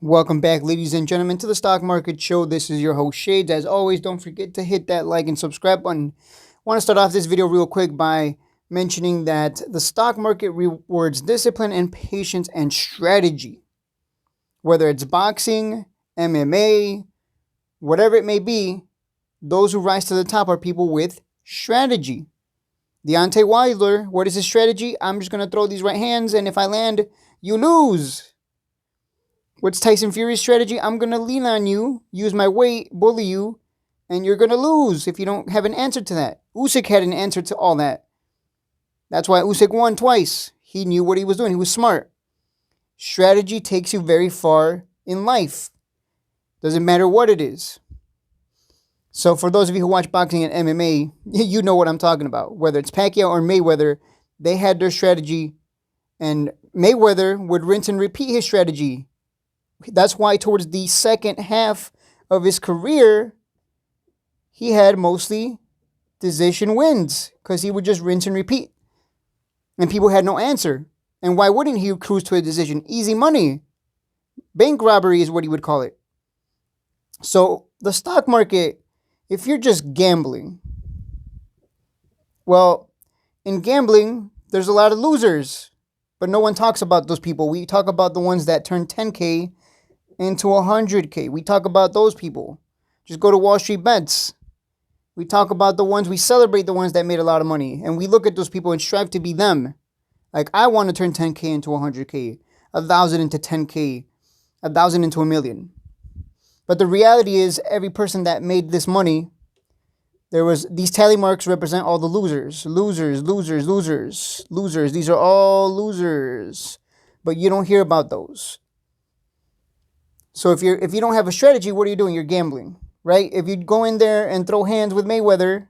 Welcome back, ladies and gentlemen, to the Stock Market Show. This is your host, Shades. As always, don't forget to hit that like and subscribe button. I want to start off this video real quick by mentioning that the stock market rewards discipline and patience and strategy. Whether it's boxing, MMA, whatever it may be, those who rise to the top are people with strategy. Deontay Wilder, what is his strategy? I'm just going to throw these right hands, and if I land, you lose. What's Tyson Fury's strategy? I'm going to lean on you, use my weight, bully you, and you're going to lose if you don't have an answer to that. Usyk had an answer to all that. That's why Usyk won twice. He knew what he was doing. He was smart. Strategy takes you very far in life. Doesn't matter what it is. So for those of you who watch boxing and MMA, you know what I'm talking about. Whether it's Pacquiao or Mayweather, they had their strategy, and Mayweather would rinse and repeat his strategy. That's why towards the second half of his career, he had mostly decision wins because he would just rinse and repeat. And people had no answer. And why wouldn't he cruise to a decision? Easy money. Bank robbery is what he would call it. So the stock market, if you're just gambling, well, in gambling, there's a lot of losers. But no one talks about those people. We talk about the ones that turn 10K into 100K. We talk about those people. Just go to Wall Street Bets. We talk about the ones, we celebrate the ones that made a lot of money. And we look at those people and strive to be them. Like, I want to turn 10K into 100K, 1,000 into 10K, 1,000 into a million. But the reality is, every person that made this money, these tally marks represent all the losers. Losers, losers, losers, losers. These are all losers. But you don't hear about those. So if you don't have a strategy, what are you doing? You're gambling, right? If you go in there and throw hands with Mayweather,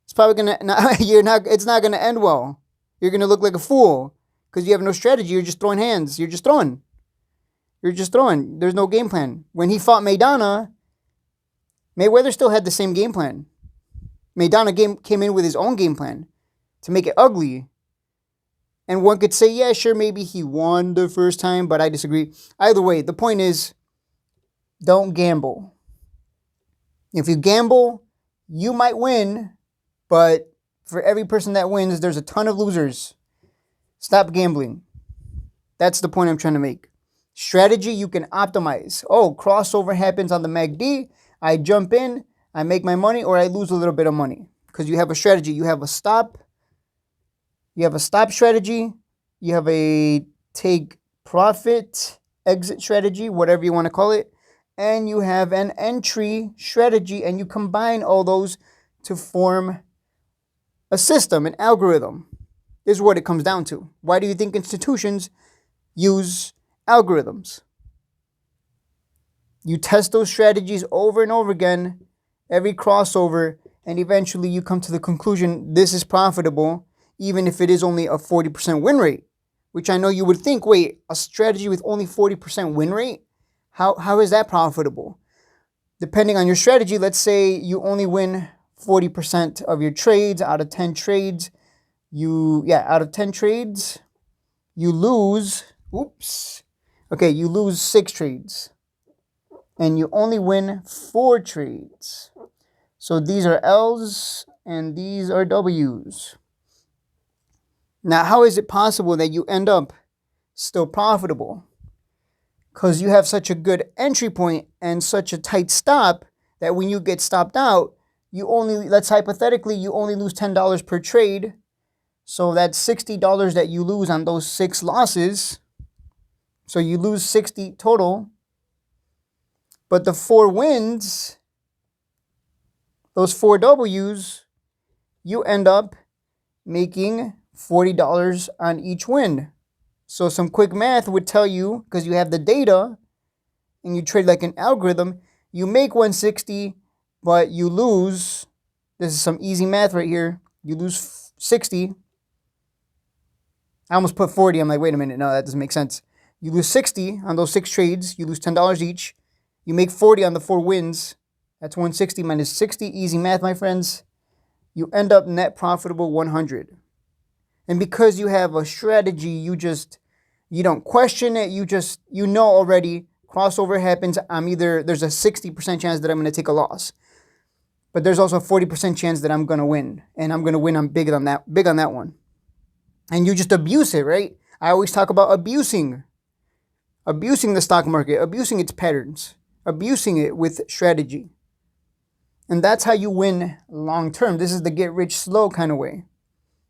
it's probably it's not gonna end well. You're gonna look like a fool because you have no strategy. You're just throwing hands. You're just throwing. There's no game plan. When he fought Maidana, Mayweather still had the same game plan. Maidana came in with his own game plan to make it ugly. And one could say, yeah, sure, maybe he won the first time, but I disagree. Either way, the point is, don't gamble. If you gamble, you might win, but for every person that wins, there's a ton of losers. Stop gambling. That's the point I'm trying to make. Strategy, you can optimize. Oh, crossover happens on the MACD. I jump in, I make my money, or I lose a little bit of money. Because you have a strategy. You have a stop. You have a stop strategy. You have a take profit, exit strategy, whatever you want to call it. And you have an entry strategy. And you combine all those to form a system, an algorithm. This is what it comes down to. Why do you think institutions use algorithms? You test those strategies over and over again, every crossover, and eventually you come to the conclusion this is profitable, even if it is only a 40% win rate, which I know you would think, wait, a strategy with only 40% win rate? How is that profitable? Depending on your strategy, let's say you only win 40% of your trades out of 10 trades. Out of 10 trades, you lose, you lose 6 trades. And you only win 4 trades. So these are L's and these are W's. Now, how is it possible that you end up still profitable? Because you have such a good entry point and such a tight stop that when you get stopped out, let's hypothetically, you only lose $10 per trade. So that's $60 that you lose on those 6 losses. So you lose 60 total. But the 4 wins, those 4 W's, you end up making $40 on each win. So some quick math would tell you, because you have the data and you trade like an algorithm, you make 160, but you lose, this is some easy math right here, you lose 60. I almost put 40. I'm like, wait a minute, no, that doesn't make sense. You lose 60 on those 6 trades, you lose $10 each. You make 40 on the 4 wins. That's 160 minus 60. Easy math, my friends. You end up net profitable 100. And because you have a strategy, you don't question it. You know already crossover happens, there's a 60% chance that I'm going to take a loss. But there's also a 40% chance that I'm going to win. And I'm going to win on big on that one. And you just abuse it, right? I always talk about abusing the stock market, abusing its patterns, abusing it with strategy. And that's how you win long term. This is the get rich slow kind of way.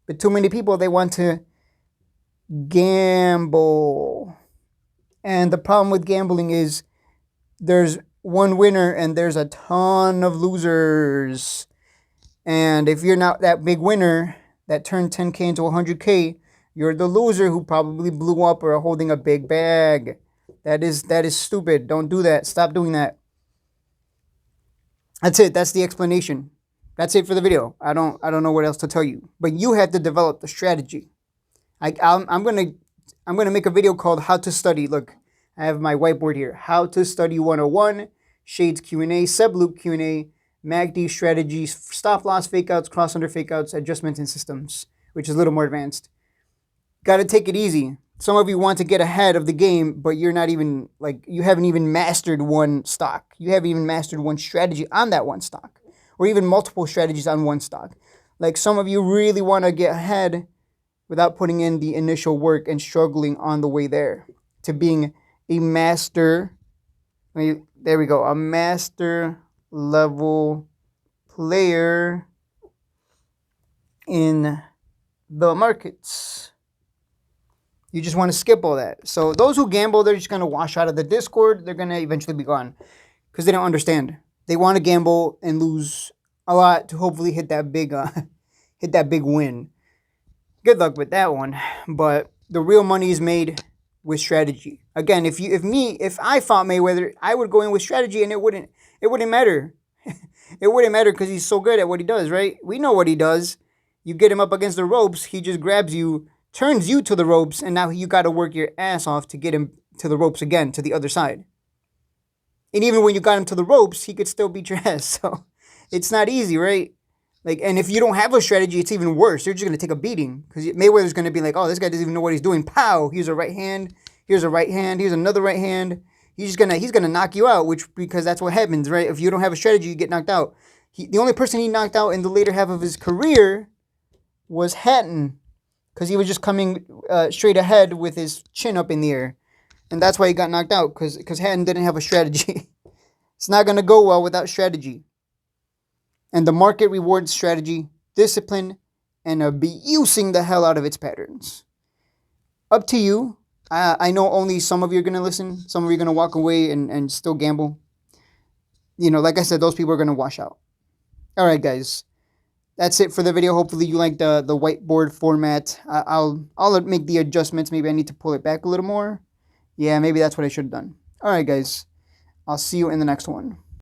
But too many people, they want to gamble. And the problem with gambling is there's one winner and there's a ton of losers. And if you're not that big winner that turned 10K into 100K, you're the loser who probably blew up or are holding a big bag. That is stupid. Don't do that. Stop doing that. That's it. That's the explanation. That's it for the video. I don't know what else to tell you. But you have to develop the strategy. I'm gonna make a video called How to Study. Look, I have my whiteboard here. How to Study 101, Shades Q&A, Subloop Q&A, MACD strategies, stop loss fakeouts, cross under fakeouts, adjustments and systems, which is a little more advanced. Got to take it easy. Some of you want to get ahead of the game, but you're not even, you haven't even mastered one stock. You haven't even mastered one strategy on that one stock, or even multiple strategies on one stock. Like some of you really want to get ahead without putting in the initial work and struggling on the way there to being a master. There we go. A master level player in the markets. You just want to skip all that. So those who gamble, they're just going to wash out of the Discord. They're going to eventually be gone because they don't understand. They want to gamble and lose a lot to hopefully hit that big win. Good luck with that one. But the real money is made with strategy. Again, if I fought Mayweather, I would go in with strategy and it wouldn't matter. It wouldn't matter because he's so good at what he does, right? We know what he does. You get him up against the ropes, he just grabs you, turns you to the ropes, and now you got to work your ass off to get him to the ropes again, to the other side. And even when you got him to the ropes, he could still beat your ass. So it's not easy, right? And if you don't have a strategy, it's even worse. You're just going to take a beating because Mayweather's going to be like, oh, this guy doesn't even know what he's doing. Pow! Here's a right hand. Here's a right hand. Here's another right hand. He's gonna knock you out, because that's what happens, right? If you don't have a strategy, you get knocked out. The only person he knocked out in the later half of his career was Hatton, because he was just coming straight ahead with his chin up in the air. And that's why he got knocked out, because Hatton didn't have a strategy. It's not going to go well without strategy. And the market rewards strategy, discipline, and abusing the hell out of its patterns. Up to you. I know only some of you are going to listen. Some of you are going to walk away and still gamble. Like I said, those people are going to wash out. All right, guys. That's it for the video. Hopefully you like the whiteboard format. I'll make the adjustments. Maybe I need to pull it back a little more. Yeah, maybe that's what I should have done. All right, guys. I'll see you in the next one.